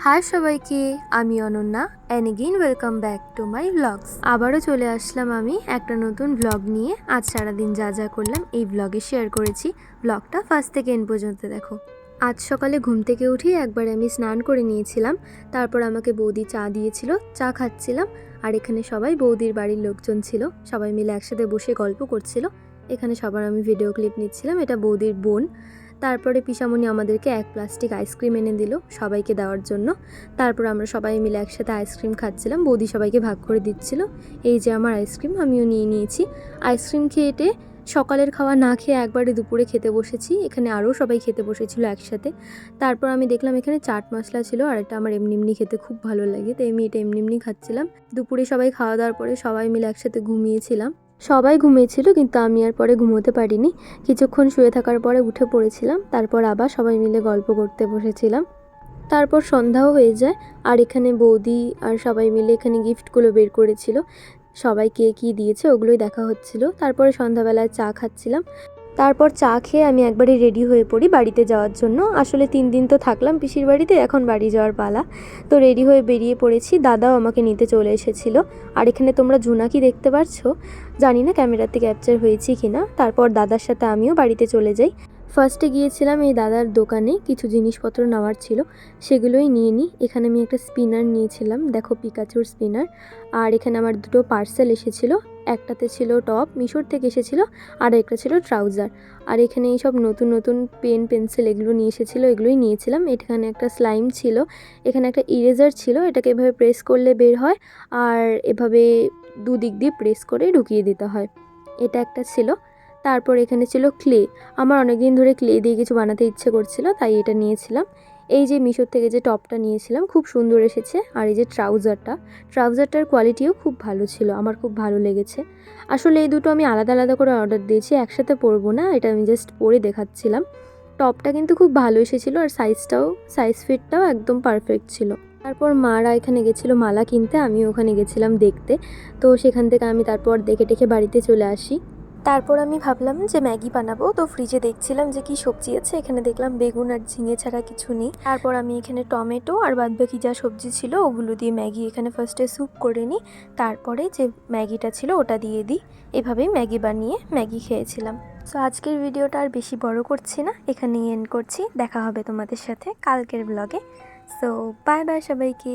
High সবাইকে, আমি Ananya and again welcome back to my vlogs. আবারও চলে আসলাম আমি একটা নতুন ভ্লগ নিয়ে। আজ সারাদিন যা যা করলাম এই ভ্লগে শেয়ার করেছি। ভ্লগটা ফার্স্ট থেকে এন্ড পর্যন্ত দেখো। আজ সকালে ঘুম থেকে উঠেই একবার আমি স্নান করে নিয়েছিলাম, তারপর আমাকে বৌদি চা দিয়েছিল, চা খাচ্ছিলাম। আর এখানে সবাই বৌদির বাড়ির লোকজন ছিল, সবাই মিলে একসাথে বসে গল্প করছিল। এখানে সবার আমি ভিডিও ক্লিপ নিচ্ছিলাম। এটা বৌদির বোন। তারপরে পিসামণি আমাদেরকে এক প্লাস্টিক আইসক্রিম এনে দিল সবাইকে দেওয়ার জন্য। তারপর আমরা সবাই মিলে একসাথে আইসক্রিম খাচ্ছিলাম, বৌদি সবাইকে ভাগ করে দিচ্ছিল। এই যে আমার আইসক্রিম, আমিও নিয়ে নিয়েছি। আইসক্রিম খেয়ে সকালের খাওয়া না খেয়ে একবারে দুপুরে খেতে বসেছি। এখানে আরও সবাই খেতে বসেছিল একসাথে। তারপর আমি দেখলাম এখানে চাট মশলা ছিল, আর এটা আমার এমনি এমনি খেতে খুব ভালো লাগে, তাই আমি এটা এমনি এমনি খাচ্ছিলাম। দুপুরে সবাই খাওয়া দাওয়ার পরে সবাই মিলে একসাথে ঘুমিয়েছিলাম। সবাই ঘুমিয়েছিল কিন্তু আমি আর পরে ঘুমোতে পারিনি। কিছুক্ষণ শুয়ে থাকার পরে উঠে পড়েছিলাম, তারপর আবার সবাই মিলে গল্প করতে বসেছিলাম। তারপর সন্ধ্যাও হয়ে যায়, আর এখানে বৌদি আর সবাই মিলে এখানে গিফটগুলো বের করেছিল। সবাই কে কী দিয়েছে ওগুলোই দেখা হচ্ছিল। তারপরে সন্ধ্যাবেলায় চা খাচ্ছিলাম। তারপর চা খেয়ে আমি একবারে রেডি হয়ে পড়ি বাড়িতে যাওয়ার জন্য। আসলে 3 দিন তো থাকলাম পিসির বাড়িতে, এখন বাড়ি যাওয়ার পালা। তো রেডি হয়ে বেরিয়ে পড়েছি, দাদাও আমাকে নিতে চলে এসেছিল। আর এখানে তোমরা জোনাকি দেখতে পাচ্ছ, জানি না ক্যামেরাতে ক্যাপচার হয়েছি কিনা। তারপর দাদার সাথে আমিও বাড়িতে চলে যাই। ফার্স্টে গিয়েছিলাম এই দাদার দোকানে, কিছু জিনিসপত্র নেওয়ার ছিল, সেগুলোই নিয়ে নিই। এখানে আমি একটা স্পিনার নিয়েছিলাম, দেখো পিকাচুর স্পিনার। আর এখানে আমার দুটো পার্সেল এসেছিলো, একটাতে ছিল টপ মিশোর থেকে এসেছিলো, আর একটা ছিল ট্রাউজার। আর এখানে এইসব নতুন নতুন পেন পেন্সিল এগুলো নিয়ে এসেছিলো, এগুলোই নিয়েছিলাম। এখানে একটা স্লাইম ছিল, এখানে একটা ইরেজার ছিল, এটাকে এভাবে প্রেস করলে বের হয়, আর এভাবে দুদিক দিয়ে প্রেস করে ঢুকিয়ে দিতে হয়, এটা একটা ছিল। তারপর এখানে ছিল ক্লে, আমার অনেক দিন ধরে ক্লে দিয়ে কিছু বানাতে ইচ্ছে করছিল, তাই এটা নিয়েছিলাম। এই যে মিশোর থেকে যে টপটা নিয়েছিলাম খুব সুন্দর এসেছে। আর এই যে ট্রাউজারটার কোয়ালিটিও খুব ভালো ছিল, আমার খুব ভালো লেগেছে। আসলে এই দুটো আমি আলাদা আলাদা করে অর্ডার দিয়েছি, একসাথে পরবো না, এটা আমি জাস্ট পরে দেখাচ্ছিলাম। টপটা কিন্তু খুব ভালো এসেছিলো, আর সাইজ ফিটটাও একদম পারফেক্ট ছিল। তারপর মারা এখানে গেছিলো মালা কিনতে, আমিও ওখানে গেছিলাম দেখতে। তো সেখান থেকে আমি তারপর দেখে টেখে বাড়িতে চলে আসি। তারপর আমি ভাবলাম যে ম্যাগি বানাবো, তো ফ্রিজে দেখছিলাম যে কি সবজি আছে। এখানে দেখলাম বেগুন আর ঝিঙে ছাড়া কিছু নেই। তারপর আমি এখানে টমেটো আর বাদবাকি যা সবজি ছিল ওগুলো দিয়ে ম্যাগি এখানে ফার্স্টে স্যুপ করে নিই, তারপরে যে ম্যাগিটা ছিল ওটা দিয়ে দিই। এভাবেই ম্যাগি বানিয়ে ম্যাগি খেয়েছিলাম। সো আজকের ভিডিওটা আর বেশি বড় করছি না, এখানেই এন্ড করছি। দেখা হবে তোমাদের সাথে কালকের ব্লগে। সো বাই বাই সবাইকে।